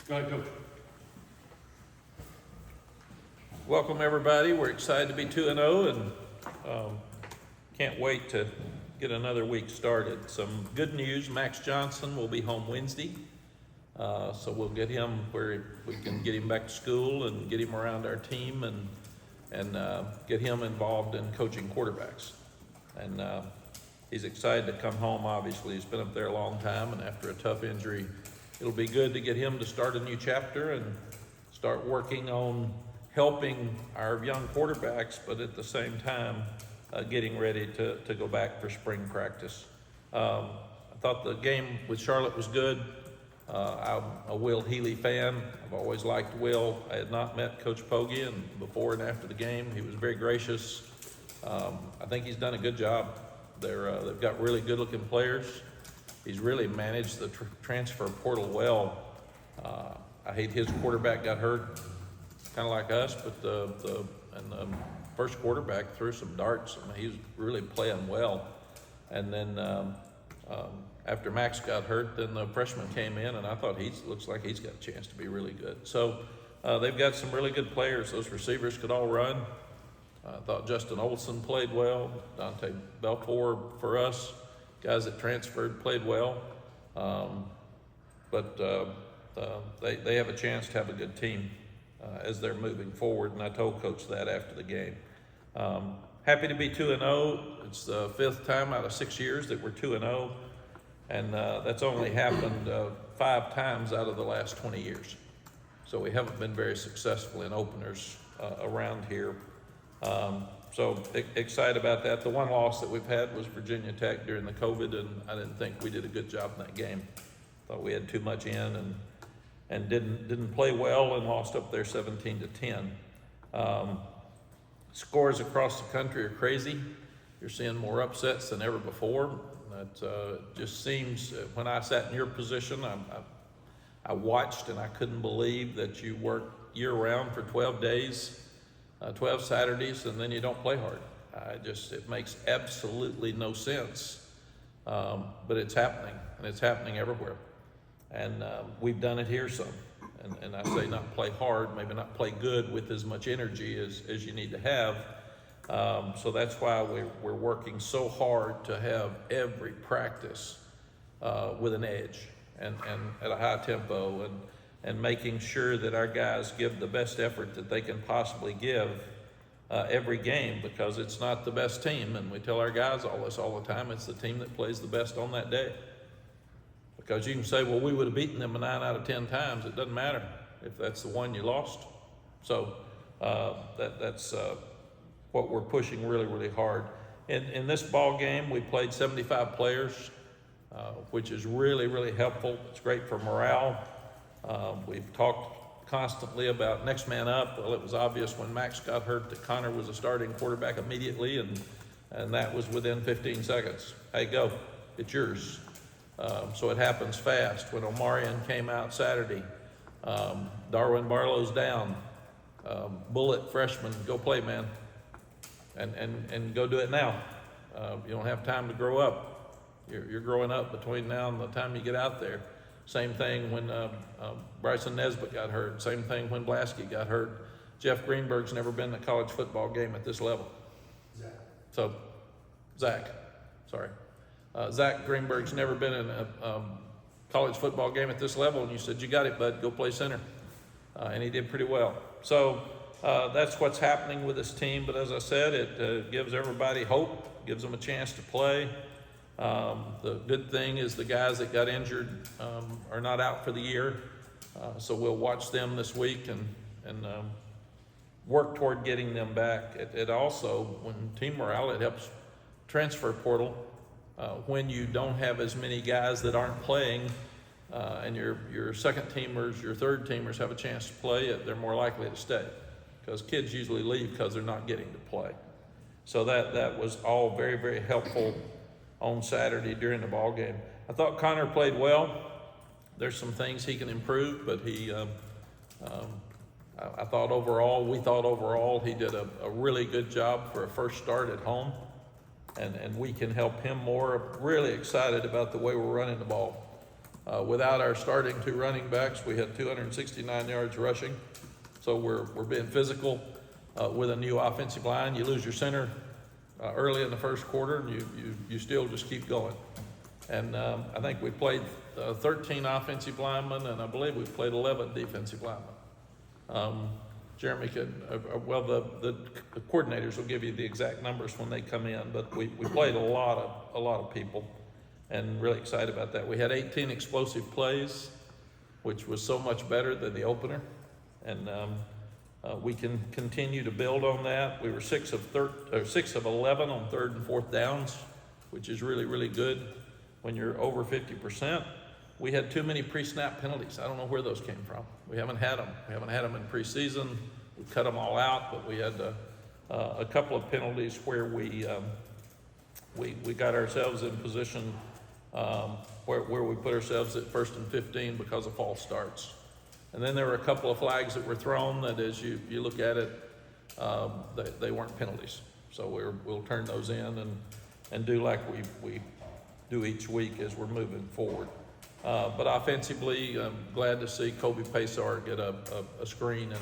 Go ahead, Coach. Welcome, everybody. We're excited to be 2-0 and can't wait to get another week started. Some good news, Max Johnson will be home Wednesday. So we'll get him where we can get him back to school and get him around our team and get him involved in coaching quarterbacks. And he's excited to come home, obviously. He's been up there a long time, and after a tough injury, it'll be good to get him to start a new chapter and start working on helping our young quarterbacks, but at the same time, getting ready to go back for spring practice. I thought the game with Charlotte was good. I'm a Will Healy fan. I've always liked Will. I had not met Coach Pogge, and before and after the game, he was very gracious. I think he's done a good job. They've got really good-looking players. He's really managed the transfer portal well. I hate his quarterback got hurt, kind of like us, but the first quarterback threw some darts. I mean, he was really playing well. And then after Max got hurt, then the freshman came in, and I thought looks like he's got a chance to be really good. So they've got some really good players. Those receivers could all run. I thought Justin Olson played well. Dante Belfour for us. Guys that transferred played well. But they have a chance to have a good team as they're moving forward, and I told Coach that after the game. Happy to be 2-0. It's the 5th time out of 6 years that we're 2-0, and that's only happened 5 times out of the last 20 years. So we haven't been very successful in openers around here. So excited about that. The one loss that we've had was Virginia Tech during the COVID, and I didn't think we did a good job in that game. Thought we had too much in and didn't play well and lost up there 17-10. Scores across the country are crazy. You're seeing more upsets than ever before. That just seems, when I sat in your position, I watched and I couldn't believe that you work year-round for 12 days, 12 Saturdays, and then you don't play hard. It makes absolutely no sense, but it's happening, and it's happening everywhere. And we've done it here some. And I say not play hard, maybe not play good with as much energy as you need to have. So that's why we're working so hard to have every practice with an edge and at a high tempo and making sure that our guys give the best effort that they can possibly give every game, because it's not the best team. And we tell our guys all the time, it's the team that plays the best on that day. Because you can say, well, we would have beaten them 9 out of 10 times. It doesn't matter if that's the one you lost. So that's what we're pushing really, really hard. In this ball game, we played 75 players, which is really, really helpful. It's great for morale. We've talked constantly about next man up. Well, it was obvious when Max got hurt that Connor was a starting quarterback immediately, and that was within 15 seconds. Hey, go, it's yours. So it happens fast. When Omarion came out Saturday, Darwin Barlow's down. Bullet freshman, go play, man, and go do it now. You don't have time to grow up. You're growing up between now and the time you get out there. Same thing when Bryson Nesbitt got hurt. Same thing when Blasky got hurt. Jeff Greenberg's never been in a college football game at this level. Zach Greenberg's never been in a college football game at this level, and you said, you got it, bud, go play center. And he did pretty well. So that's what's happening with this team, but as I said, it gives everybody hope, gives them a chance to play. The good thing is the guys that got injured are not out for the year, so we'll watch them this week and work toward getting them back. It also, when team morale, it helps transfer portal. When you don't have as many guys that aren't playing, and your second teamers, your third teamers have a chance to play, they're more likely to stay, because kids usually leave because they're not getting to play. So that was all very, very helpful on Saturday during the ball game. I thought Connor played well. There's some things he can improve, but we thought overall he did a really good job for a first start at home. And we can help him more. Really excited about the way we're running the ball. Without our starting two running backs, we had 269 yards rushing. So we're being physical with a new offensive line. You lose your center early in the first quarter, and you still just keep going. And I think we played 13 offensive linemen, and I believe we played 11 defensive linemen. Jeremy could, the coordinators will give you the exact numbers when they come in, but we played a lot of people, and really excited about that. We had 18 explosive plays, which was so much better than the opener, and we can continue to build on that. We were 6 of 11 on 3rd and 4th downs, which is really, really good when you're over 50%. We had too many pre-snap penalties. I don't know where those came from. We haven't had them. We haven't had them in preseason. We cut them all out, but we had a couple of penalties where we got ourselves in position where we put ourselves at 1st and 15 because of false starts. And then there were a couple of flags that were thrown that, as you look at it, they weren't penalties. So we'll turn those in and do like we do each week as we're moving forward. But offensively, I'm glad to see Kobe Paysar get a screen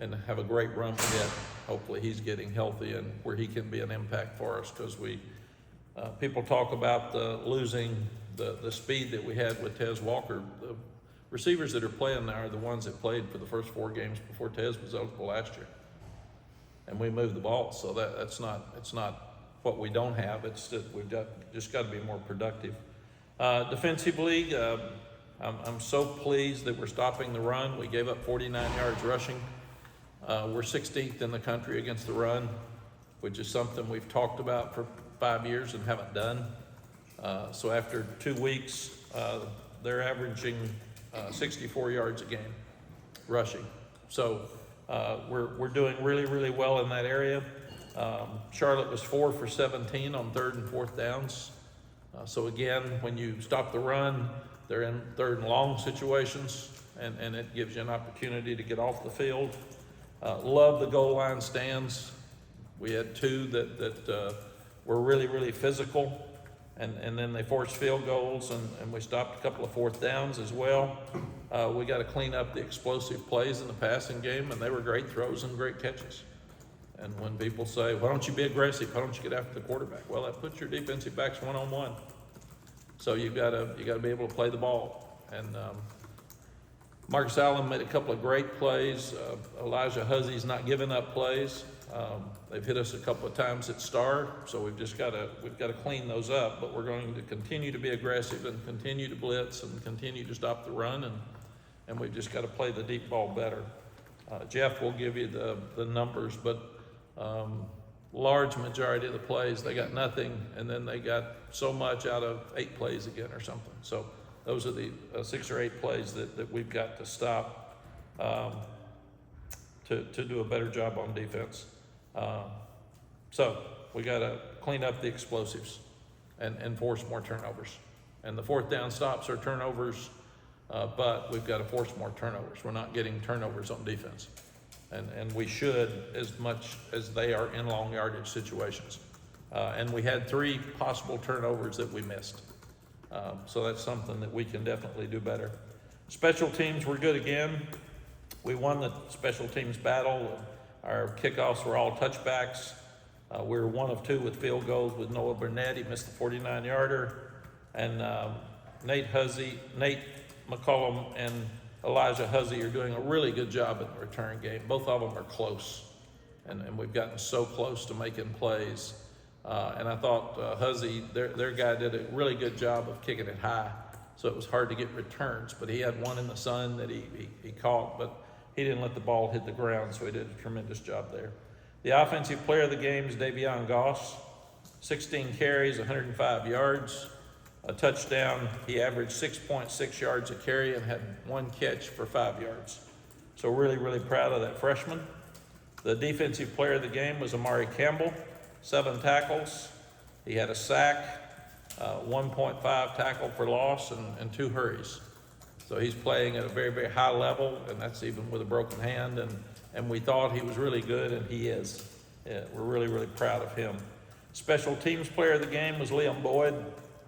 and have a great run ahead. Hopefully he's getting healthy and where he can be an impact for us, because people talk about losing the speed that we had with Tez Walker. The receivers that are playing now are the ones that played for the first 4 games before Tez was eligible last year. And we moved the ball, so it's not what we don't have. It's that we've just got to be more productive. Defensively, I'm so pleased that we're stopping the run. We gave up 49 yards rushing. We're 16th in the country against the run, which is something we've talked about for 5 years and haven't done. So after 2 weeks, they're averaging 64 yards a game rushing. So we're doing really, really well in that area. Charlotte was 4 for 17 on 3rd and 4th downs. So again, when you stop the run, they're in 3rd and long situations, and it gives you an opportunity to get off the field. Love the goal line stands. We had 2 that were really, really physical, and then they forced field goals, and we stopped a couple of 4th downs as well. We got to clean up the explosive plays in the passing game, and they were great throws and great catches. And when people say, why don't you be aggressive? Why don't you get after the quarterback? Well, that puts your defensive backs one-on-one. So you got to be able to play the ball. And Marcus Allen made a couple of great plays. Elijah Huzzy's not giving up plays. They've hit us a couple of times at star, so we've got to clean those up. But we're going to continue to be aggressive and continue to blitz and continue to stop the run, and we've just got to play the deep ball better. Jeff will give you the numbers, but large majority of the plays, they got nothing, and then they got so much out of 8 plays again or something. So those are the 6 or 8 plays that we've got to stop to do a better job on defense. So we got to clean up the explosives and force more turnovers. And the 4th down stops are turnovers, but we've got to force more turnovers. We're not getting turnovers on defense. And we should, as much as they are in long yardage situations. And we had 3 possible turnovers that we missed. So that's something that we can definitely do better. Special teams were good again. We won the special teams battle. Our kickoffs were all touchbacks. We were 1 of 2 with field goals with Noah Burnett. He missed the 49-yarder. And Nate McCollum and Elijah Huzzy are doing a really good job in the return game. Both of them are close, and we've gotten so close to making plays. And I thought Huzzy, their guy, did a really good job of kicking it high, so it was hard to get returns. But he had one in the sun that he caught, but he didn't let the ball hit the ground, so he did a tremendous job there. The offensive player of the game is Davion Goss, 16 carries, 105 yards. A touchdown. He averaged 6.6 yards a carry and had 1 catch for 5 yards. So really, really proud of that freshman. The defensive player of the game was Amari Campbell, 7 tackles. He had a sack, 1.5 tackle for loss, and 2 hurries. So he's playing at a very, very high level, and that's even with a broken hand. And we thought he was really good, and he is. Yeah, we're really, really proud of him. Special teams player of the game was Liam Boyd,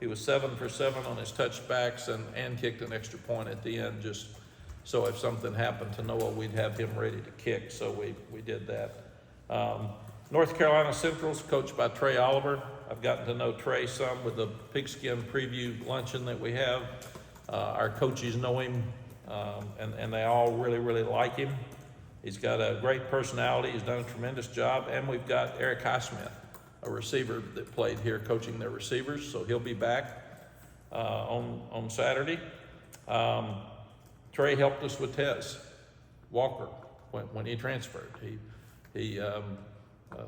He was 7 for 7 on his touchbacks and kicked an extra point at the end, just so if something happened to Noah, we'd have him ready to kick. So we did that. North Carolina Central's coached by Trey Oliver. I've gotten to know Trey some with the pigskin preview luncheon that we have. Our coaches know him, and they all really, really like him. He's got a great personality. He's done a tremendous job. And we've got Eric Highsmith, a receiver that played here coaching their receivers. So he'll be back on Saturday. Trey helped us with Tez Walker when he transferred. He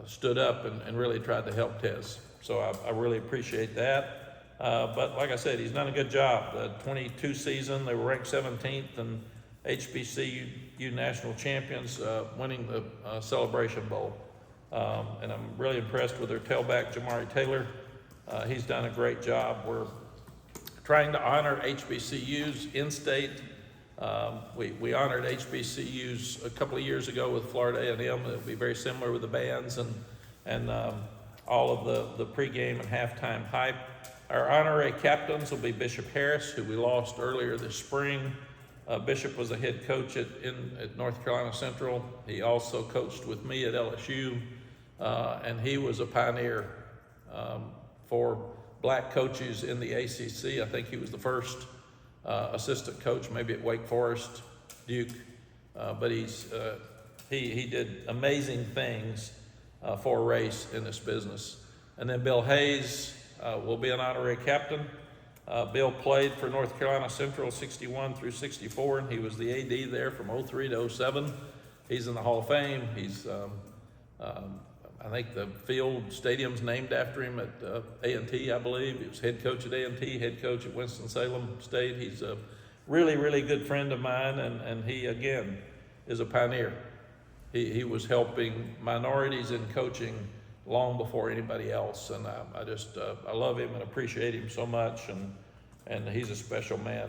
stood up and really tried to help Tez. So I really appreciate that. But like I said, he's done a good job. The 22 season, they were ranked 17th and HBCU national champions, winning the Celebration Bowl. And I'm really impressed with their tailback, Jamari Taylor. He's done a great job. We're trying to honor HBCUs in-state. We honored HBCUs a couple of years ago with Florida A&M. It'll be very similar with the bands and all of the pregame and halftime hype. Our honorary captains will be Bishop Harris, who we lost earlier this spring. Bishop was a head coach at North Carolina Central. He also coached with me at LSU, and he was a pioneer for black coaches in the ACC. I think he was the first assistant coach, maybe at Wake Forest, Duke, but he did amazing things for a race in this business. And then Bill Hayes will be an honorary captain. Bill played for North Carolina Central 61 through 64, and he was the AD there from 03 to 07. He's in the Hall of Fame. He's, I think the stadium's named after him at A&T, I believe. He was head coach at A&T, head coach at Winston-Salem State. He's a really, really good friend of mine, and he, again, is a pioneer. He was helping minorities in coaching long before anybody else, and I love him and appreciate him so much, and he's a special man.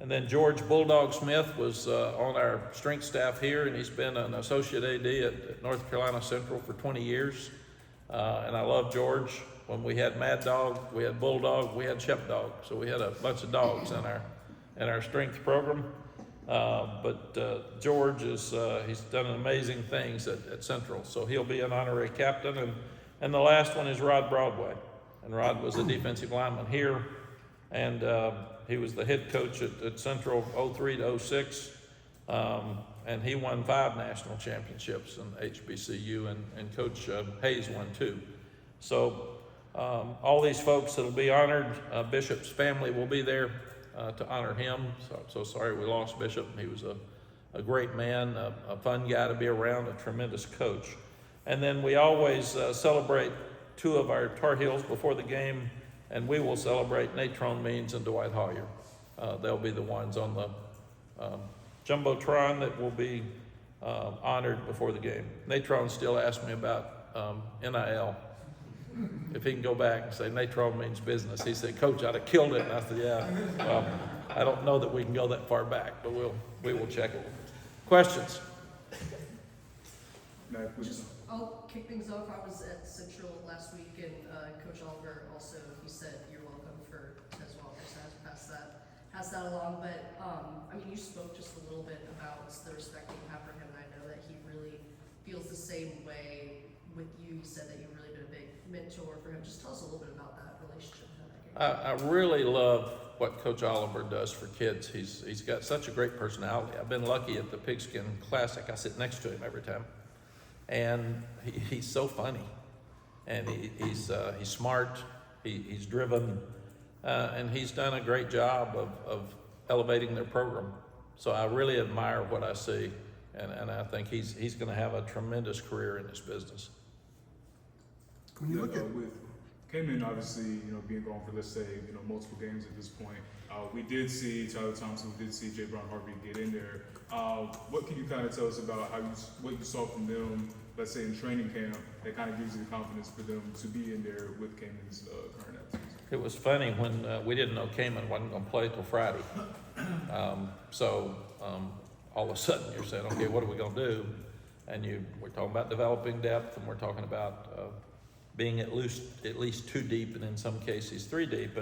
And then George Bulldog Smith was on our strength staff here, and he's been an associate AD at North Carolina Central for 20 years. And I love George. When we had Mad Dog, we had Bulldog, we had Sheepdog, so we had a bunch of dogs in our strength program. But George he's done amazing things at Central, so he'll be an honorary captain. And the last one is Rod Broadway, and Rod was a defensive lineman here, and he was the head coach at Central 03 to 06, and he won 5 national championships in HBCU, and Coach Hayes won 2. So all these folks that'll be honored, Bishop's family will be there to honor him. So I'm so sorry we lost Bishop. He was a great man, a fun guy to be around, a tremendous coach. And then we always celebrate 2 of our Tar Heels before the game, and we will celebrate Natrone Means and Dwight Hoyer. They'll be the ones on the Jumbotron that will be honored before the game. Natrone still asks me about NIL. If he can go back and say Natrone means business. He said, Coach, I'd have killed it. And I said, yeah, well, I don't know that we can go that far back, but we will check it. Questions? Mack, I'll kick things off. I was at Central last week, and Coach Oliver also, he said you're welcome for Tez Walker, so I have to pass that along. But I mean, you spoke just a little bit about the respect that you have for him, and I know that he really feels the same way with you. He said that you've really been a big mentor for him. Just tell us a little bit about that relationship. I really love what Coach Oliver does for kids. He's got such a great personality. I've been lucky at the Pigskin Classic. I sit next to him every time. And he's so funny, and he's smart, he's driven, and he's done a great job of elevating their program. So I really admire what I see, and I think he's going to have a tremendous career in this business. When you look at came in obviously, being gone for, let's say, multiple games at this point. We did see Tyler Thompson, we did see J. Brown Harvey get in there. What can you kind of tell us about what you saw from them, let's say in training camp, that kind of gives you the confidence for them to be in there with Cayman's current absence? It was funny when we didn't know Cayman wasn't going to play till Friday. So all of a sudden you're saying, okay, what are we going to do? And we're talking about developing depth, and we're talking about being at least 2 deep, and in some cases 3 deep.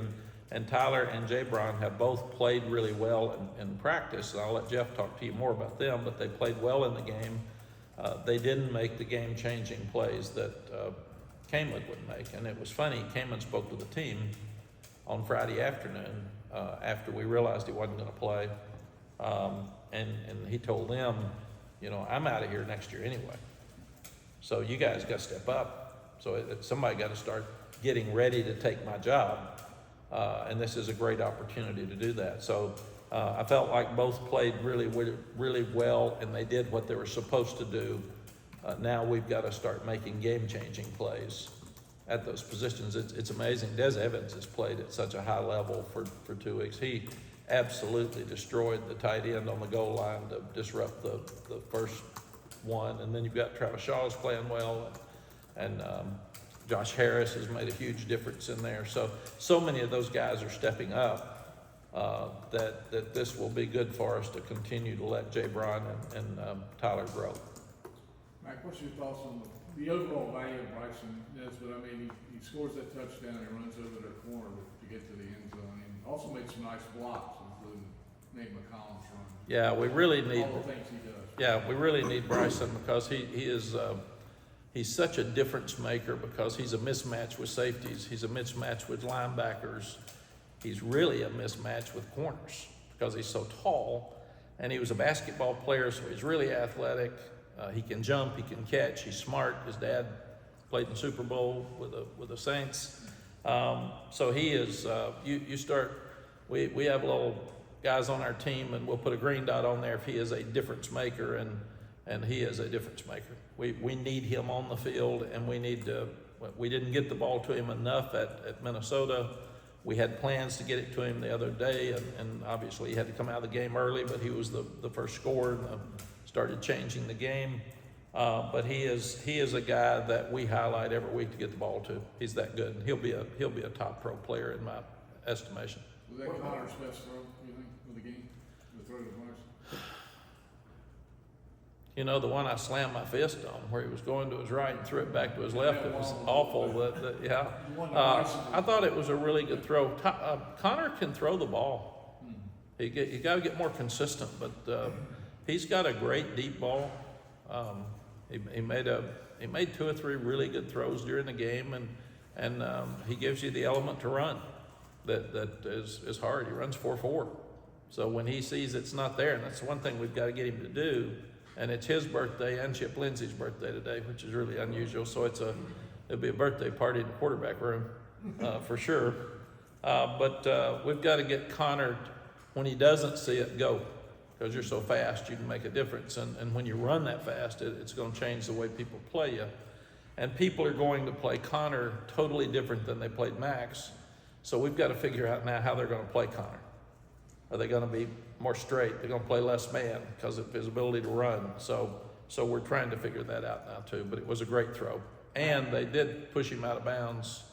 And Tyler and Jay Brown have both played really well in practice, and I'll let Jeff talk to you more about them, but they played well in the game. They didn't make the game-changing plays that Kamen would make, and it was funny, Kamen spoke to the team on Friday afternoon after we realized he wasn't going to play, and he told them, you know, I'm out of here next year anyway, so you guys got to step up. So somebody got to start getting ready to take my job, and this is a great opportunity to do that. So I felt like both played really well, and they did what they were supposed to do. Now we've got to start making game-changing plays at those positions. It's amazing. Des Evans has played at such a high level for 2 weeks. He absolutely destroyed the tight end on the goal line to disrupt the first one. And then you've got Travis Shaw's playing well, and Josh Harris has made a huge difference in there. So many of those guys are stepping up that this will be good for us to continue to let Jay Brown and Tyler grow. Mack, what's your thoughts on the overall value of Bryson Nesbitt? I mean, he scores that touchdown, he runs over the corner to get to the end zone, and also makes some nice blocks, including Nate McCollum's run. Yeah, we really need. All the things he does. Yeah, we really need Bryson because he is he's such a difference maker because he's a mismatch with safeties, he's a mismatch with linebackers, he's really a mismatch with corners because he's so tall, and he was a basketball player, so he's really athletic. He can jump, he can catch, he's smart. His dad played in the Super Bowl with the Saints. So he is, we have little guys on our team, and we'll put a green dot on there if he is a difference maker, and he is a difference maker. We need him on the field, and we didn't get the ball to him enough at Minnesota. We had plans to get it to him the other day, and obviously he had to come out of the game early, but he was the first scorer and started changing the game. But he is a guy that we highlight every week to get the ball to. He's that good, and he'll be a top pro player in my estimation. Was that Connor's best throw, you think, of the game? The throw to Bryson? You know, the one I slammed my fist on, where he was going to his right and threw it back to his left, it was awful. Yeah. I thought it was a really good throw. Connor can throw the ball. You got to get more consistent, but he's got a great deep ball. He made 2 or 3 really good throws during the game, and he gives you the element to run that is hard. He runs 4.4. So when he sees it's not there, and that's the one thing we've got to get him to do. And it's his birthday and Chip Lindsey's birthday today, which is really unusual. So it'll be a birthday party in the quarterback room, for sure. But we've got to get Connor, when he doesn't see it, go. Because you're so fast, you can make a difference. And when you run that fast, it's going to change the way people play you. And people are going to play Connor totally different than they played Max. So we've got to figure out now how they're going to play Connor. Are they going to be more straight? They're going to play less man because of his ability to run. So we're trying to figure that out now too. But it was a great throw. And they did push him out of bounds.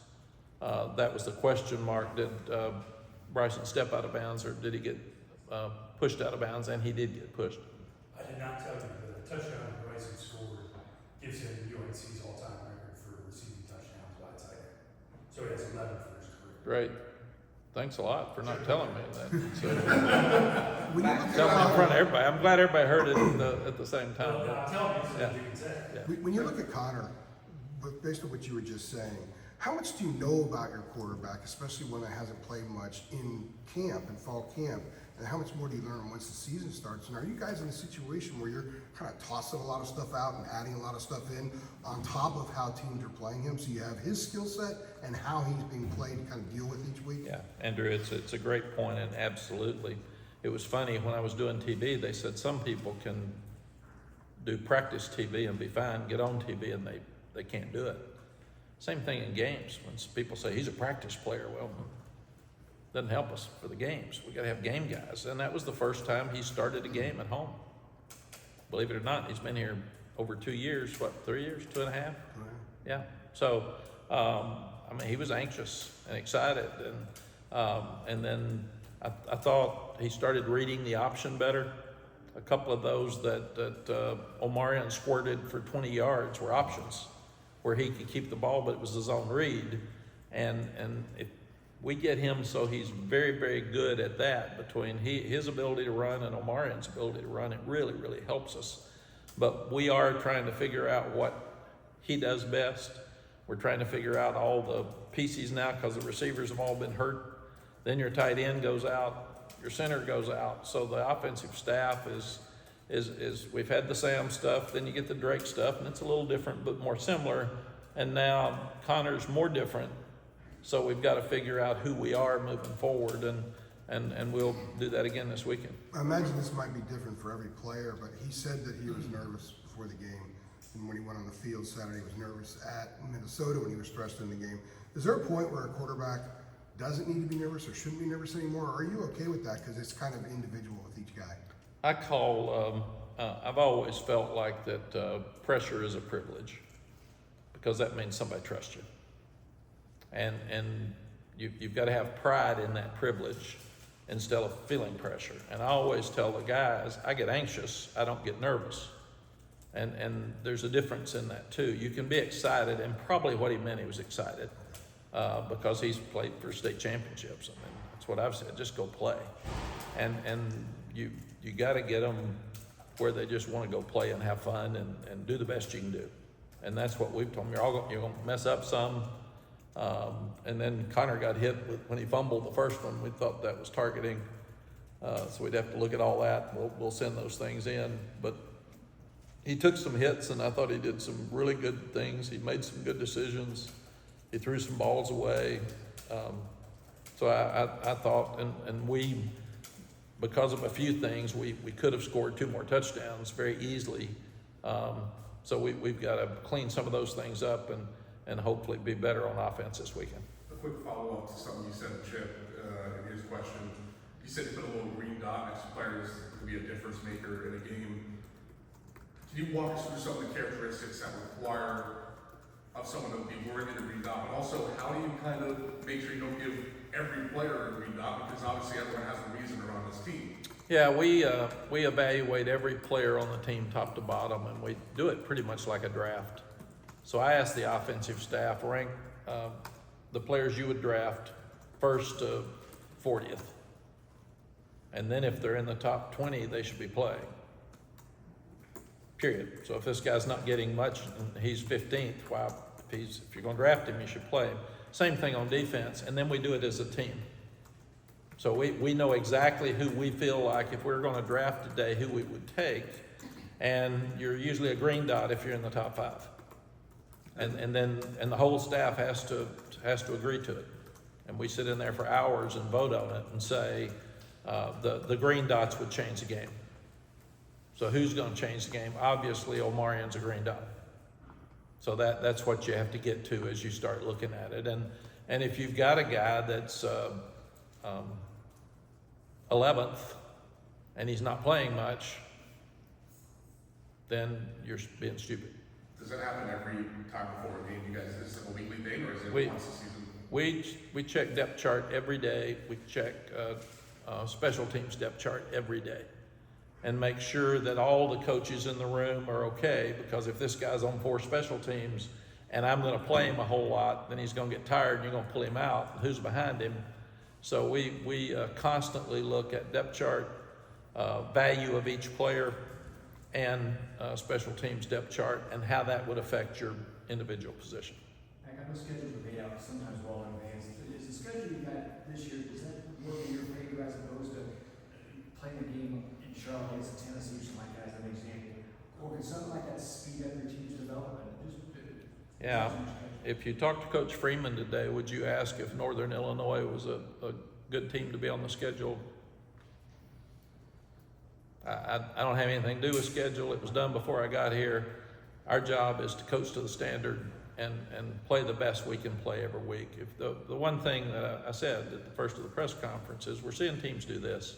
That was the question mark. Did Bryson step out of bounds, or did he get pushed out of bounds? And he did get pushed. I did not tell you the touchdown Bryson scored gives him UNC's all-time record for receiving touchdowns by a tight end. So he has 11 for his career. Great. Thanks a lot for not telling me that. So, When you look at tell me in Connor- front of everybody. I'm glad everybody heard it at the same time. Well, I'm telling you so Yeah. that you can say. Yeah. When you look at Connor, but based on what you were just saying, how much do you know about your quarterback, especially one that hasn't played much in camp, in fall camp? And how much more do you learn once the season starts? And are you guys in a situation where you're kind of tossing a lot of stuff out and adding a lot of stuff in on top of how teams are playing him? So you have his skill set and how he's being played to kind of deal with each week? Yeah, Andrew, it's a great point, and absolutely. It was funny, when I was doing TV, they said some people can do practice TV and be fine, get on TV, and they can't do it. Same thing in games. When people say he's a practice player, well, doesn't help us for the games. We got to have game guys. And that was the first time he started a game at home. Believe it or not, he's been here over 2 years, 3 years, 2.5? Yeah. So, I mean, he was anxious and excited. And then I thought he started reading the option better. A couple of those that Omarion squirted for 20 yards were options, where he could keep the ball, but it was his own read. And we get him so he's very, very good at that. Between his ability to run and Omarian's ability to run, it really, really helps us. But we are trying to figure out what he does best. We're trying to figure out all the pieces now because the receivers have all been hurt. Then your tight end goes out, your center goes out. So the offensive staff is we've had the Sam stuff, then you get the Drake stuff, and it's a little different but more similar. And now Connor's more different. So we've got to figure out who we are moving forward, and we'll do that again this weekend. I imagine this might be different for every player, but he said that he was nervous before the game. And when he went on the field Saturday, he was nervous at Minnesota when he was thrust in the game. Is there a point where a quarterback doesn't need to be nervous or shouldn't be nervous anymore? Or are you okay with that? Because it's kind of individual with each guy. I've always felt like that pressure is a privilege, because that means somebody trusts you. And you've got to have pride in that privilege instead of feeling pressure. And I always tell the guys, I get anxious, I don't get nervous. And there's a difference in that too. You can be excited, and probably what he meant, he was excited because he's played for state championships. I mean, that's what I've said, just go play. And you got to get them where they just want to go play and have fun and do the best you can do. And that's what we've told them. You're going to mess up some. And then Connor got hit when he fumbled the first one. We thought that was targeting. So we'd have to look at all that. We'll send those things in. But he took some hits, and I thought he did some really good things. He made some good decisions. He threw some balls away. So I thought, and we, because of a few things, we could have scored 2 more touchdowns very easily. So we've got to clean some of those things up and hopefully be better on offense this weekend. A quick follow-up to something you said, Chip, in his question. You said you put a little green dot next to players to be a difference maker in a game. Can you walk us through some of the characteristics that require of someone to be worthy of a green dot, but also how do you kind of make sure you don't give every player a green dot, because obviously everyone has a reason around this team? Yeah, we evaluate every player on the team top to bottom, and we do it pretty much like a draft. So I asked the offensive staff, rank the players you would draft 1st to 40th. And then if they're in the top 20, they should be playing. Period. So if this guy's not getting much and he's 15th, well, if you're going to draft him, you should play him. Same thing on defense, and then we do it as a team. So we know exactly who we feel like if we're going to draft today, who we would take, and you're usually a green dot if you're in the top 5. And the whole staff has to agree to it. And we sit in there for hours and vote on it and say the green dots would change the game. So who's going to change the game? Obviously, Omarian's a green dot. So that's what you have to get to as you start looking at it. And if you've got a guy that's 11th and he's not playing much, then you're being stupid. Does that happen every time before a game? You guys, is it a weekly thing, or is it once a season? We check depth chart every day. We check special teams depth chart every day, and make sure that all the coaches in the room are okay, because if this guy's on 4 special teams and I'm going to play him a whole lot, then he's going to get tired and you're going to pull him out. Who's behind him? So we constantly look at depth chart, value of each player, and special teams depth chart, and how that would affect your individual position. Mack, I know schedules are made out sometimes well in advance. Is the schedule you got this year, does that work in your favor as opposed to playing a game in Charlotte against Tennessee or something like that, as an example? Or can something like that speed up your team's development? Yeah. If you talk to Coach Freeman today, would you ask if Northern Illinois was a good team to be on the schedule? I don't have anything to do with schedule. It was done before I got here. Our job is to coach to the standard and play the best we can play every week. If the one thing that I said at the first of the press conference is we're seeing teams do this,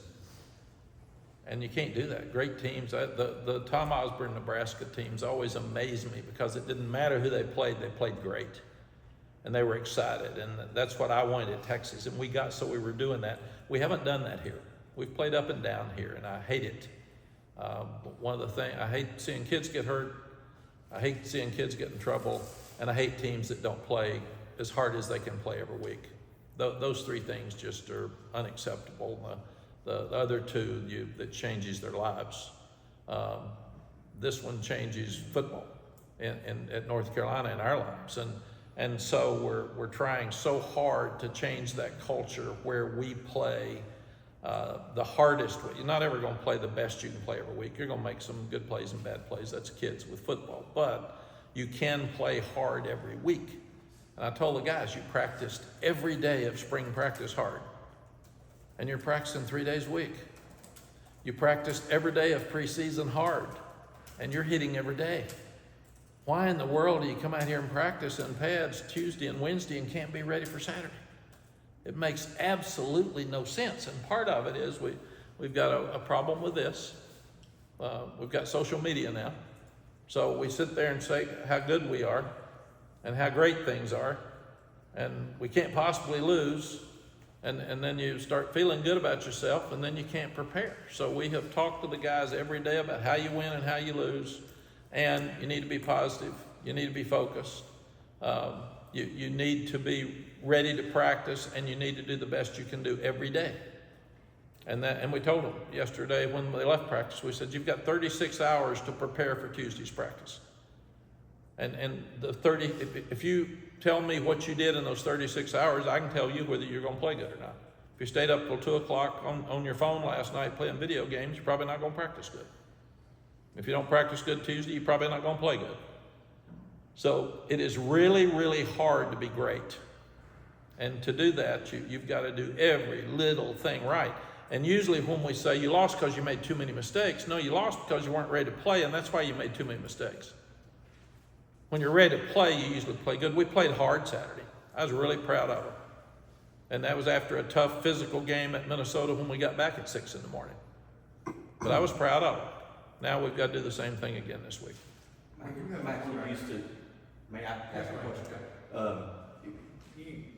and you can't do that. Great teams, the Tom Osborne, Nebraska teams always amazed me because it didn't matter who they played great. And they were excited, and that's what I wanted at Texas, and we were doing that. We haven't done that here. We've played up and down here, and I hate it. One of the things, I hate seeing kids get hurt, I hate seeing kids get in trouble, and I hate teams that don't play as hard as they can play every week. Those three things just are unacceptable. The other two, that changes their lives. This one changes football at North Carolina in our lives. And so we're trying so hard to change that culture where we play the hardest. You're not ever going to play the best you can play every week. You're going to make some good plays and bad plays. That's kids with football. But you can play hard every week. And I told the guys, you practiced every day of spring practice hard. And you're practicing 3 days a week. You practiced every day of preseason hard. And you're hitting every day. Why in the world do you come out here and practice in pads Tuesday and Wednesday and can't be ready for Saturday? It makes absolutely no sense. And part of it is we've got a problem with this. We've got social media now. So we sit there and say how good we are and how great things are. And we can't possibly lose. And then you start feeling good about yourself, and then you can't prepare. So we have talked to the guys every day about how you win and how you lose. And you need to be positive. You need to be focused. You need to be ready to practice, and you need to do the best you can do every day. And we told them yesterday when they left practice, we said, you've got 36 hours to prepare for Tuesday's practice. And the 30, if you tell me what you did in those 36 hours, I can tell you whether you're going to play good or not. If you stayed up till 2 o'clock on your phone last night playing video games, you're probably not going to practice good. If you don't practice good Tuesday, you're probably not going to play good. So it is really, really hard to be great. And to do that, you've got to do every little thing right. And usually when we say you lost because you made too many mistakes, no, you lost because you weren't ready to play, and that's why you made too many mistakes. When you're ready to play, you usually play good. We played hard Saturday. I was really proud of it. And that was after a tough physical game at Minnesota when we got back at 6 in the morning. But I was proud of it. Now we've got to do the same thing again this week. Mack, you used to, may I ask a question?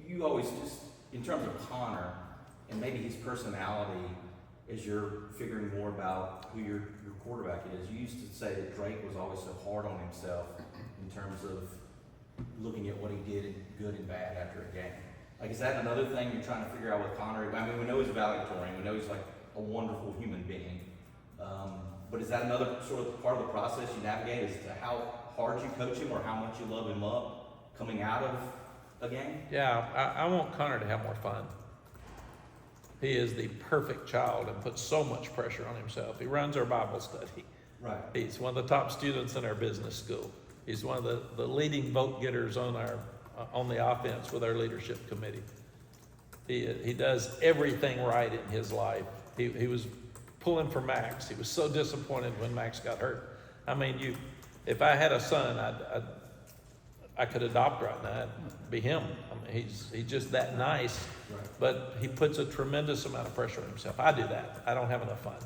You always just, in terms of Connor, and maybe his personality, as you're figuring more about who your quarterback is, you used to say that Drake was always so hard on himself in terms of looking at what he did, good and bad, after a game. Like, is that another thing you're trying to figure out with Connor? I mean, we know he's valedictorian, we know he's like a wonderful human being, but is that another sort of part of the process you navigate as to how hard you coach him or how much you love him up coming out of a game? Yeah, I want Connor to have more fun. He is the perfect child and puts so much pressure on himself. He runs our Bible study. Right. He's one of the top students in our business school. He's one of the leading vote getters on the offense with our leadership committee. He does everything right in his life. He was pulling for Max. He was so disappointed when Max got hurt. I mean, if I had a son, I could adopt right now. It'd be him. I mean, he's just that nice. Right. But he puts a tremendous amount of pressure on himself. I do that. I don't have enough fun,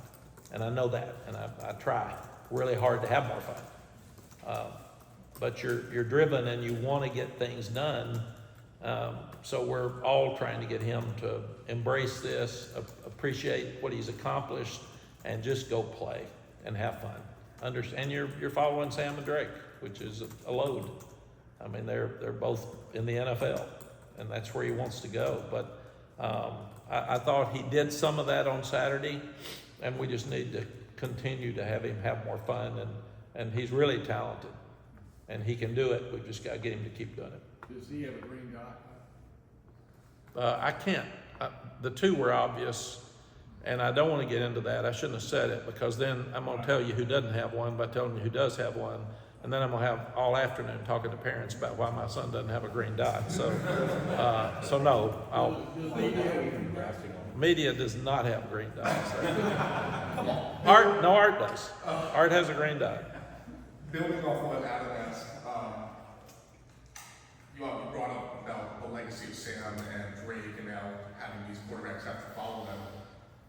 and I know that, and I try really hard to have more fun. But you're driven and you want to get things done. So we're all trying to get him to embrace this, appreciate what he's accomplished, and just go play and have fun. And you're following Sam and Drake, which is a load. I mean, they're both in the NFL, and that's where he wants to go. But I thought he did some of that on Saturday, and we just need to continue to have him have more fun. And he's really talented, and he can do it. We've just got to get him to keep doing it. Does he have a green dot? I can't. The two were obvious, and I don't want to get into that. I shouldn't have said it, because then I'm going to tell you who doesn't have one by telling you who does have one. And then I'm going to have all afternoon talking to parents about why my son doesn't have a green dot. So no, media does not have green dots. Art does. Art has a green dot. Building off what Adam asked, you brought up about the legacy of Sam and Drake and now having these quarterbacks have to follow them.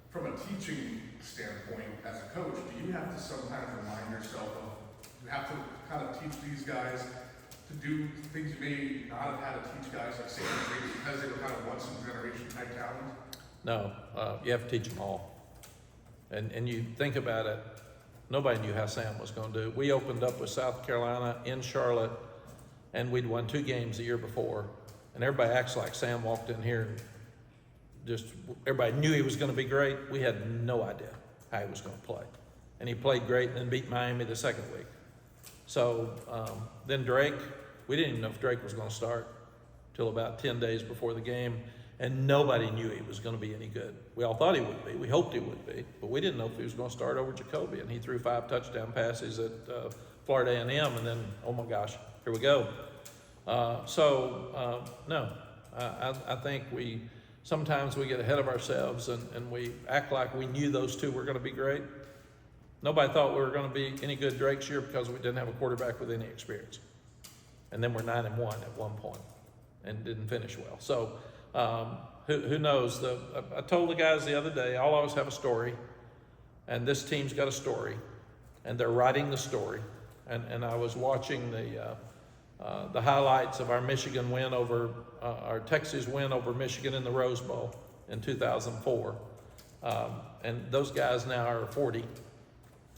From a teaching standpoint, as a coach, do you have to sometimes remind yourself of, you have to kind of teach these guys to do things you may not have had to teach guys like Sam and Drake because they were kind of once in a generation type talent? No, you have to teach them all. And you think about it, nobody knew how Sam was going to do. We opened up with South Carolina in Charlotte, and we'd won 2 games the year before. And everybody acts like Sam walked in here just everybody knew he was going to be great. We had no idea how he was going to play, and he played great and then beat Miami the second week. So then Drake, we didn't even know if Drake was going to start till about 10 days before the game, and nobody knew he was going to be any good. We all thought he would be. We hoped he would be, but we didn't know if he was going to start over Jacoby, and he threw 5 touchdown passes at Florida A&M, and then, oh my gosh, here we go. No, I think sometimes we get ahead of ourselves and we act like we knew those two were going to be great. Nobody thought we were going to be any good Drake's year because we didn't have a quarterback with any experience. And then we're 9-1 at one point and didn't finish well. So who knows? I told the guys the other day, I'll always have a story, and this team's got a story, and they're writing the story. And I was watching the highlights of our Michigan win over our Texas win over Michigan in the Rose Bowl in 2004, and those guys now are 40,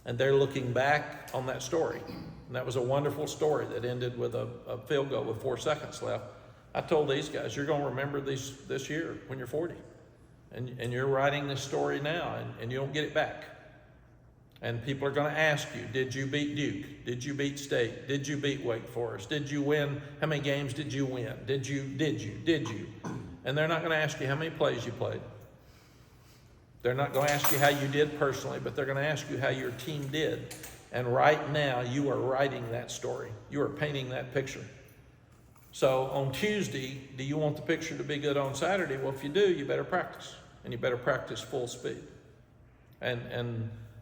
and they're looking back on that story. And that was a wonderful story that ended with a field goal with 4 seconds left. I told these guys, you're going to remember this year when you're 40, and you're writing this story now, and you don't get it back. And people are going to ask you, did you beat Duke? Did you beat State? Did you beat Wake Forest? Did you win? How many games did you win? Did you? And they're not going to ask you how many plays you played. They're not going to ask you how you did personally, but they're going to ask you how your team did. And right now, you are writing that story. You are painting that picture. So on Tuesday, do you want the picture to be good on Saturday? Well, if you do, you better practice. And you better practice full speed.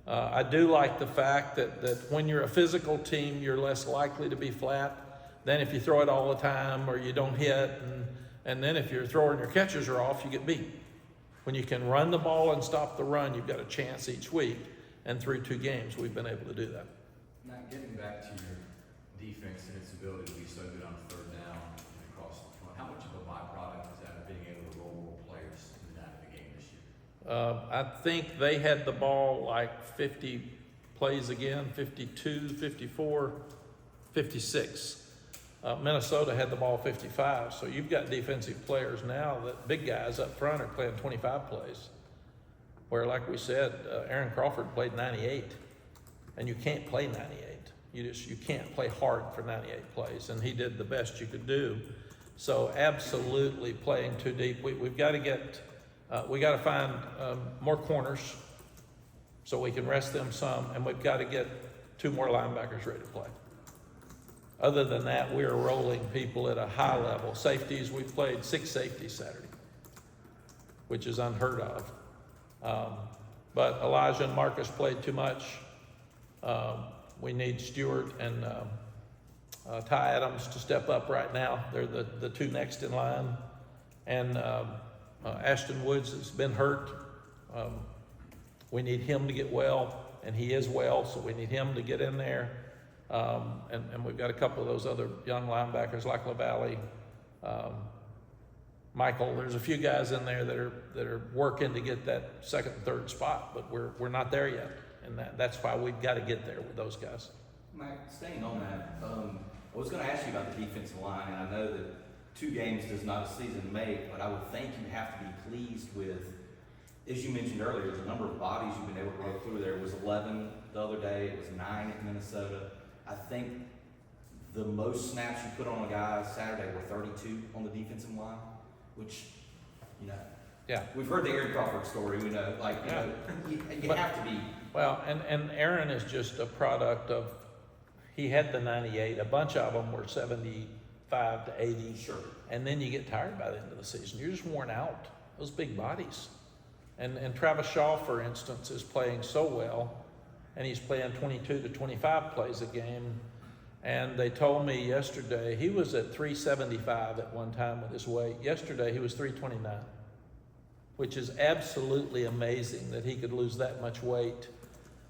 I do like the fact that when you're a physical team, you're less likely to be flat than if you throw it all the time or you don't hit. And then if your thrower and your catches are off, you get beat. When you can run the ball and stop the run, you've got a chance each week. And through 2 games, we've been able to do that. Now, getting back to your defense and its ability to be so good on 3rd down and across the front, how much of a byproduct is that of being able to roll more players in and out of the game this year? I think they had the ball like 50 plays again, 52, 54, 56. Minnesota had the ball 55. So you've got defensive players now that big guys up front are playing 25 plays. Where, like we said, Aaron Crawford played 98. And you can't play 98. You can't play hard for 98 plays. And he did the best you could do. So absolutely playing too deep. We've got to get... we got to find more corners so we can rest them some, and we've got to get 2 more linebackers ready to play. Other than that, we are rolling people at a high level. Safeties, we played 6 safeties Saturday, which is unheard of. But Elijah and Marcus played too much. We need Stewart and Ty Adams to step up right now. They're the 2 next in line. And Ashton Woods has been hurt. We need him to get well, and he is well, so we need him to get in there. And we've got a couple of those other young linebackers like LaValle, Michael. There's a few guys in there that are working to get that 2nd and 3rd spot, but we're not there yet, and that's why we've got to get there with those guys. Mack, staying on that, I was going to ask you about the defensive line, and I know that 2 games does not a season make, but I would think you have to be pleased with, as you mentioned earlier, the number of bodies you've been able to work through there. It was 11 the other day, it was 9 at Minnesota. I think the most snaps you put on a guy Saturday were 32 on the defensive line, which, Yeah. We've heard the Aaron Crawford story, we know, you have to be. Well, and Aaron is just a product of, he had the 98, a bunch of them were 75 to 80. Sure. And then you get tired by the end of the season. You're just worn out, those big bodies. And Travis Shaw, for instance, is playing so well, and he's playing 22 to 25 plays a game. And they told me yesterday, he was at 375 at one time with his weight. Yesterday, he was 329, which is absolutely amazing that he could lose that much weight.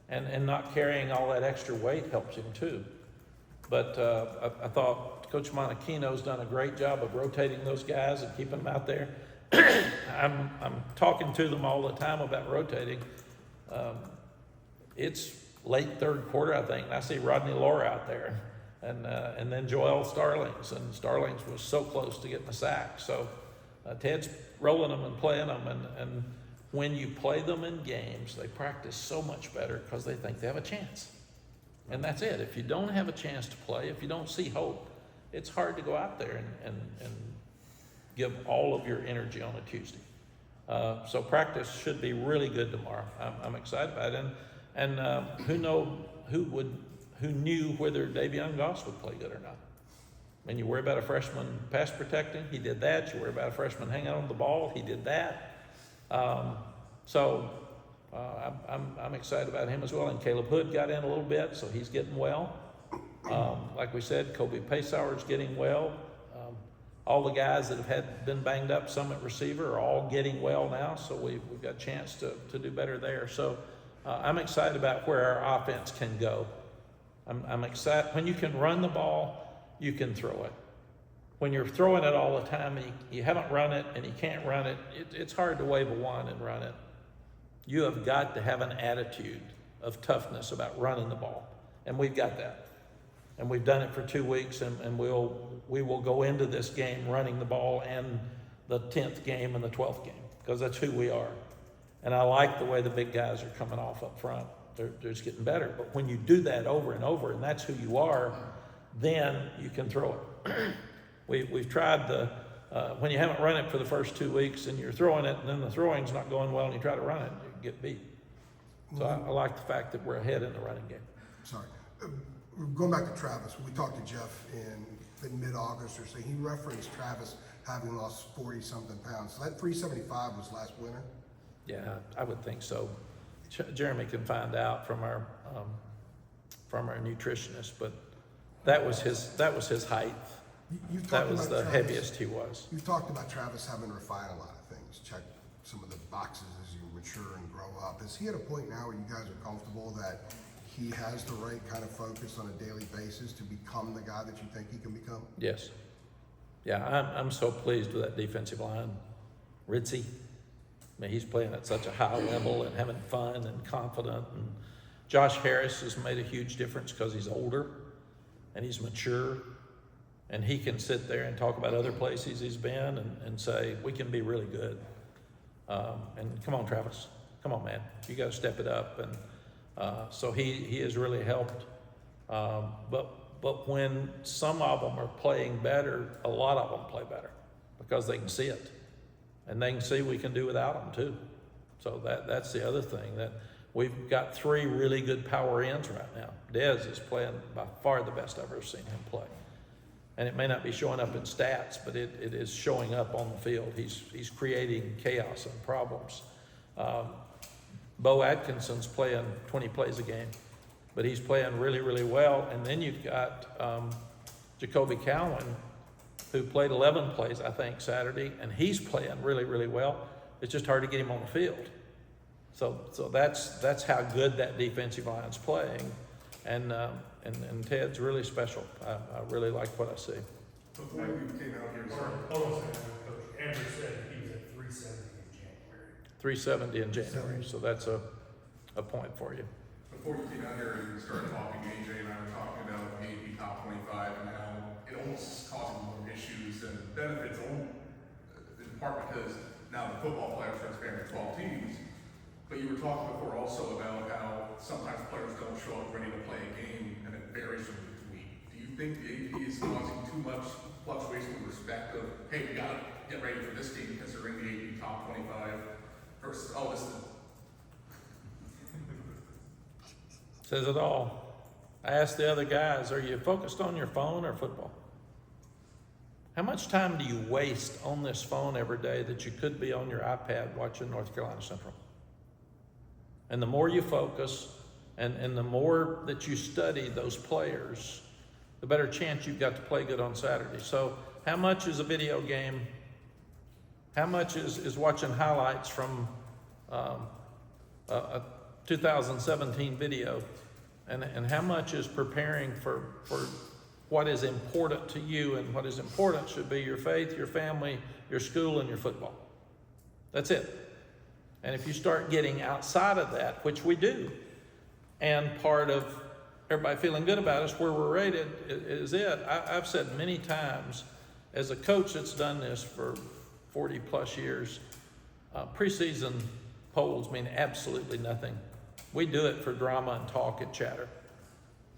And not carrying all that extra weight helps him too. But I thought Coach Monachino's done a great job of rotating those guys and keeping them out there. I'm talking to them all the time about rotating. It's late 3rd quarter, I think, and I see Rodney Laura out there, and then Joel Starlings, and Starlings was so close to getting a sack. So Ted's rolling them and playing them, and when you play them in games, they practice so much better because they think they have a chance. And that's it. If you don't have a chance to play, if you don't see hope, it's hard to go out there and give all of your energy on a Tuesday. So practice should be really good tomorrow. I'm excited about it. And who knew whether Davion Goss would play good or not? I mean, you worry about a freshman pass protecting, he did that. You worry about a freshman hanging on the ball, he did that. I'm excited about him as well. And Caleb Hood got in a little bit, so he's getting well. Like we said, Kobe Paysauer's getting well. All the guys that have been banged up, some at receiver, are all getting well now, so we've got a chance to do better there. So I'm excited about where our offense can go. I'm excited. When you can run the ball, you can throw it. When you're throwing it all the time and you haven't run it and you can't run it, it's hard to wave a wand and run it. You have got to have an attitude of toughness about running the ball, and we've got that. And we've done it for 2 weeks, and we will go into this game running the ball and the 10th game and the 12th game, because that's who we are. And I like the way the big guys are coming off up front. They're just getting better. But when you do that over and over, and that's who you are, then you can throw it. We've tried when you haven't run it for the first 2 weeks and you're throwing it, and then the throwing's not going well and you try to run it, you get beat. So I like the fact that we're ahead in the running game. Sorry. Going back to Travis, we talked to Jeff in mid-August or so. He referenced Travis having lost 40-something pounds. So that 375 was last winter? Yeah, I would think so. Jeremy can find out from our nutritionist, but that was his height. That was the heaviest he was. You've talked about Travis having to refine a lot of things, check some of the boxes as you mature and grow up. Is he at a point now where you guys are comfortable that he has the right kind of focus on a daily basis to become the guy that you think he can become? Yes. Yeah, I'm so pleased with that defensive line. Ritzy, I mean, he's playing at such a high level and having fun and confident. And Josh Harris has made a huge difference because he's older and he's mature. And he can sit there and talk about other places he's been and say, we can be really good. And come on, Travis. Come on, man. You got to step it up. And so he has really helped. But when some of them are playing better, a lot of them play better because they can see it. And they can see we can do without them too. So that's the other thing, that we've got 3 really good power ends right now. Dez is playing by far the best I've ever seen him play. And it may not be showing up in stats, but it is showing up on the field. He's creating chaos and problems. Bo Atkinson's playing 20 plays a game, but he's playing really, really well. And then you've got Jacoby Cowan, who played 11 plays, I think, Saturday, and he's playing really, really well. It's just hard to get him on the field. So that's how good that defensive line's playing. And Ted's really special. I really like what I see. Before you came out here, sorry. Hold on a second, Coach. Andrew said he was at 370 in January. 370 in January, so that's a point for you. Before you came out here and started talking, AJ and I were talking about the AP Top 25 and how it almost is causing more issues than benefits, in part because now the football playoffs are expanded to 12 teams. But you were talking before also about how sometimes players don't show up ready to play a game, and it varies from week to week. Do you think the AP is causing too much fluctuation with respect of, hey, we gotta get ready for this game because they're in the AP Top 25 versus, oh, this is... Says it all. I asked the other guys, are you focused on your phone or football? How much time do you waste on this phone every day that you could be on your iPad watching North Carolina Central? And the more you focus and the more that you study those players, the better chance you've got to play good on Saturday. So how much is a video game? How much is watching highlights from a 2017 video? And how much is preparing for what is important to you? And what is important should be your faith, your family, your school, and your football. That's it. And if you start getting outside of that, which we do, and part of everybody feeling good about us, where we're rated is it. I've said many times, as a coach that's done this for 40 plus years, preseason polls mean absolutely nothing. We do it for drama and talk and chatter.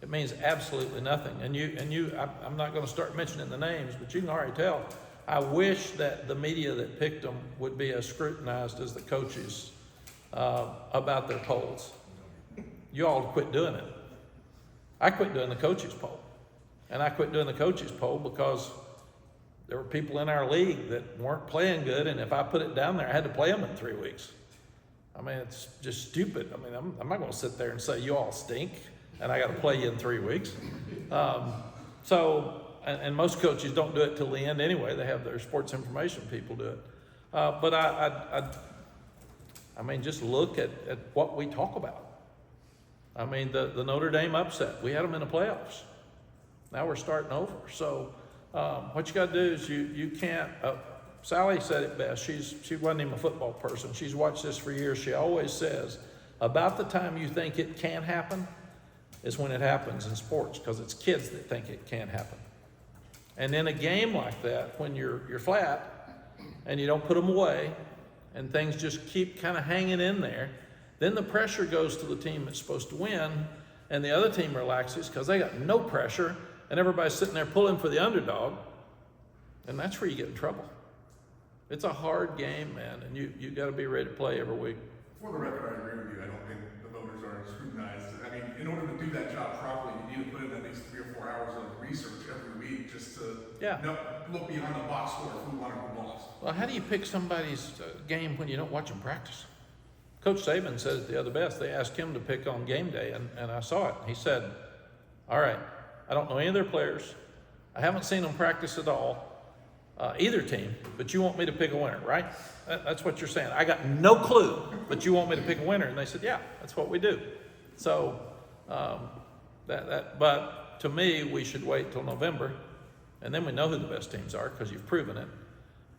It means absolutely nothing. I'm not going to start mentioning the names, but you can already tell. I wish that the media that picked them would be as scrutinized as the coaches about their polls. You all quit doing it. I quit doing the coaches poll. And I quit doing the coaches poll because there were people in our league that weren't playing good, and if I put it down there, I had to play them in 3 weeks. I mean, it's just stupid. I mean, I'm not going to sit there and say you all stink, and I got to play you in 3 weeks. And most coaches don't do it till the end anyway. They have their sports information people do it. But I mean, just look at what we talk about. I mean, the Notre Dame upset. We had them in the playoffs. Now we're starting over. So what you got to do is you can't. Sally said it best. She wasn't even a football person. She's watched this for years. She always says, about the time you think it can happen is when it happens in sports, because it's kids that think it can't happen. And in a game like that, when you're flat and you don't put them away and things just keep kind of hanging in there, then the pressure goes to the team that's supposed to win, and the other team relaxes because they got no pressure, and everybody's sitting there pulling for the underdog, and that's where you get in trouble. It's a hard game, man, and you got to be ready to play every week. For the record, I agree with you. I don't think the voters are scrutinized. I mean, in order to do that job properly, you need to put in at least 3 or 4 hours of research every week just to look behind the box score of who won or who lost. Well, how do you pick somebody's game when you don't watch them practice? Coach Saban said it the other best. They asked him to pick on game day, and I saw it. He said, all right, I don't know any of their players. I haven't seen them practice at all, either team, but you want me to pick a winner, right? That's what you're saying. I got no clue, but you want me to pick a winner. And they said, yeah, that's what we do. So, but to me, we should wait till November, and then we know who the best teams are because you've proven it.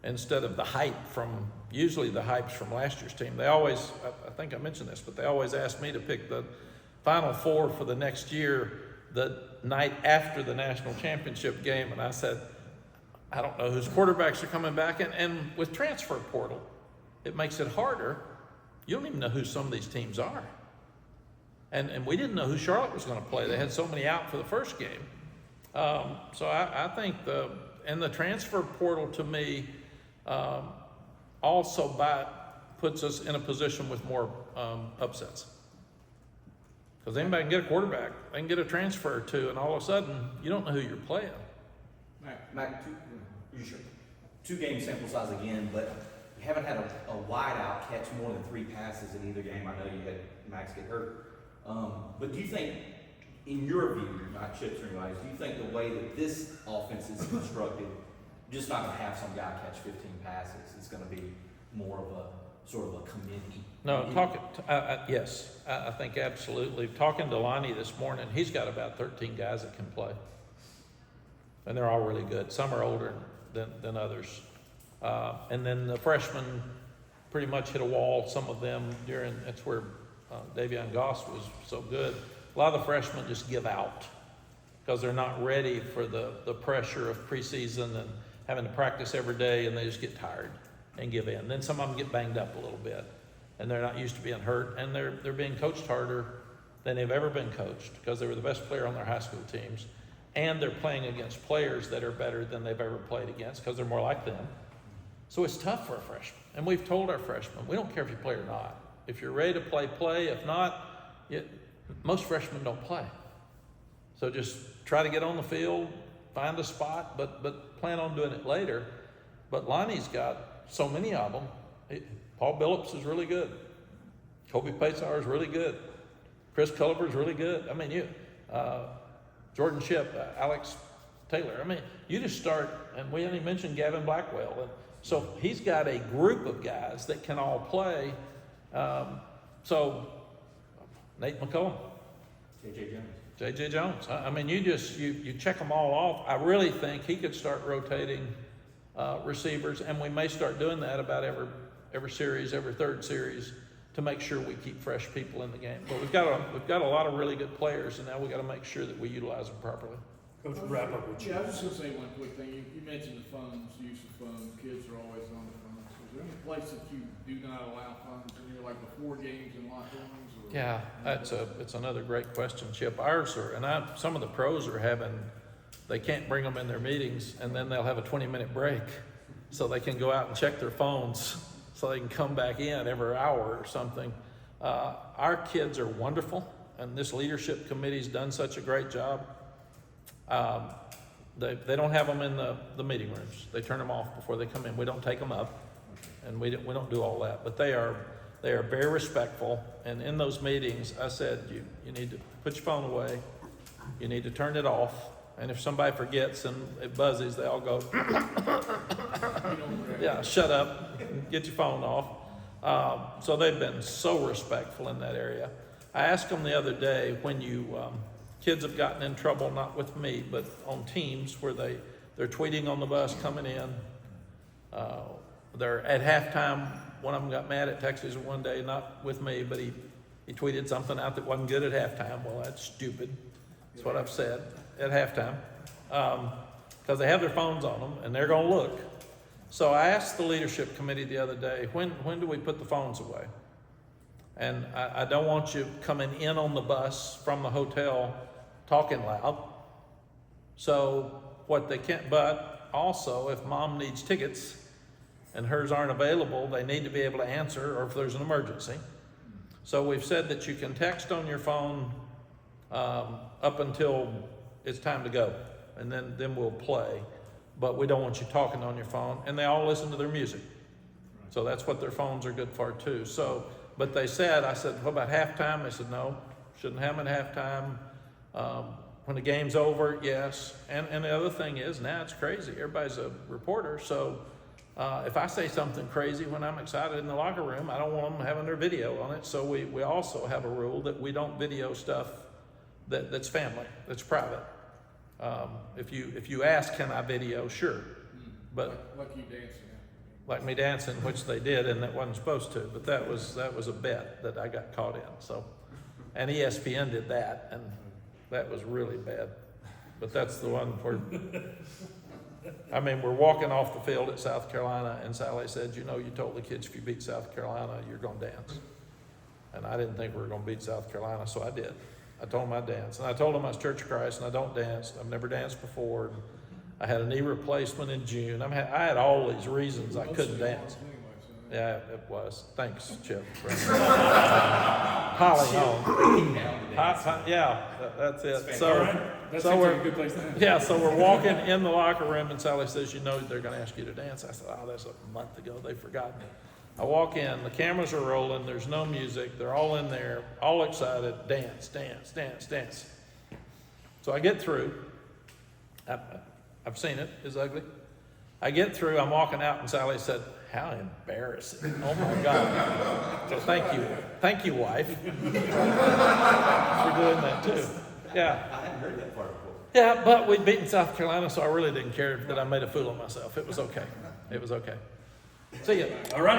Instead of the hype usually the hype's from last year's team. They always, I think I mentioned this, but they always ask me to pick the Final Four for the next year the night after the national championship game. And I said, I don't know whose quarterbacks are coming back. And with transfer portal, it makes it harder. You don't even know who some of these teams are. And we didn't know who Charlotte was going to play. They had so many out for the first game. So I think the transfer portal to me also puts us in a position with more upsets. Because anybody can get a quarterback, they can get a transfer or two, and all of a sudden, you don't know who you're playing. Mack, two game sample size again, but you haven't had a wideout catch more than 3 passes in either game. I know you had Max get hurt. But do you think, in your view, not Chip's or anybody's, do you think the way that this offense is constructed, you're just not going to have some guy catch 15 passes? It's going to be more of a sort of a committee. No, yes, I think absolutely. Talking to Lonnie this morning, he's got about 13 guys that can play. And they're all really good. Some are older than others. And then the freshmen pretty much hit a wall, some of them that's where Davion Goss was so good. A lot of the freshmen just give out because they're not ready for the pressure of preseason and having to practice every day, and they just get tired and give in. Then some of them get banged up a little bit, and they're not used to being hurt, and they're being coached harder than they've ever been coached because they were the best player on their high school teams, and they're playing against players that are better than they've ever played against because they're more like them. So it's tough for a freshman, and we've told our freshmen, we don't care if you play or not. If you're ready to play. If not, most freshmen don't play. So just try to get on the field, find a spot, but plan on doing it later. But Lonnie's got so many of them. Paul Billups is really good. Kobe Pesar is really good. Chris Culliver is really good. I mean, Jordan Shipp, Alex Taylor. I mean, you just start, and we haven't even mentioned Gavin Blackwell. And so he's got a group of guys that can all play. So Nate McCollum. J.J. Jones. I mean, you check them all off. I really think he could start rotating receivers, and we may start doing that about every series, every third series, to make sure we keep fresh people in the game. But we've got a lot of really good players, and now we've got to make sure that we utilize them properly. Coach, we'll wrap up with you. Yeah, I was just gonna say one quick thing. You mentioned the phones, use of phones. Kids are always on the phone. there any place that you do not allow phones in here, like before games and locker rooms? Or? Yeah, it's another great question, Chip. Ours are, some of the pros are having, they can't bring them in their meetings, and then they'll have a 20-minute break, so they can go out and check their phones, so they can come back in every hour or something. Our kids are wonderful, and this leadership committee's done such a great job. They don't have them in the meeting rooms. They turn them off before they come in. We don't take them up, and we don't do all that. But they are very respectful. And in those meetings, I said, you need to put your phone away. You need to turn it off. And if somebody forgets and it buzzes, they all go, yeah, shut up, get your phone off. So they've been so respectful in that area. I asked them the other day, when kids have gotten in trouble, not with me, but on teams where they're tweeting on the bus coming in. They're at halftime. One of them got mad at Texas one day, not with me, but he tweeted something out that wasn't good at halftime. Well, that's stupid. That's what I've said at halftime. Because they have their phones on them and they're going to look. So I asked the leadership committee the other day, when do we put the phones away? And I don't want you coming in on the bus from the hotel talking loud. So what they can't, but also if mom needs tickets and hers aren't available, they need to be able to answer, or if there's an emergency. So we've said that you can text on your phone up until it's time to go, and then we'll play. But we don't want you talking on your phone, and they all listen to their music. So that's what their phones are good for too. So, but they said, I said, what about halftime? They said, no, shouldn't have them at halftime. When the game's over, yes. And the other thing is, now it's crazy. Everybody's a reporter, so if I say something crazy when I'm excited in the locker room, I don't want them having their video on it. So we also have a rule that we don't video stuff that's family, that's private. If you ask, can I video? Sure, but like you dancing. like me dancing, which they did, and that wasn't supposed to. But that was a bet that I got caught in. So, and ESPN did that, and that was really bad. But that's the one where, I mean, we're walking off the field at South Carolina, and Sally said, you told the kids if you beat South Carolina, you're going to dance. And I didn't think we were going to beat South Carolina, so I did. I told them I'd dance. And I told them I was Church of Christ, and I don't dance. I've never danced before. I had a knee replacement in June. I had all these reasons I couldn't dance. Yeah, it was. Thanks, Chip. Piling on. Yeah, that's it. So we're, a good place to have. yeah, so we're walking in the locker room, and Sally says, they're going to ask you to dance. I said, oh, that's a month ago. They've forgotten. I walk in, the cameras are rolling, there's no music, they're all in there, all excited, dance, dance, dance, dance. So I get through. I've seen it, it's ugly. I get through, I'm walking out, and Sally said, how embarrassing. Oh my God. So thank you, wife, for doing that too. Yeah. I hadn't heard that part before. Yeah, but we'd beaten South Carolina, so I really didn't care that I made a fool of myself. It was okay. It was okay. See ya. All right.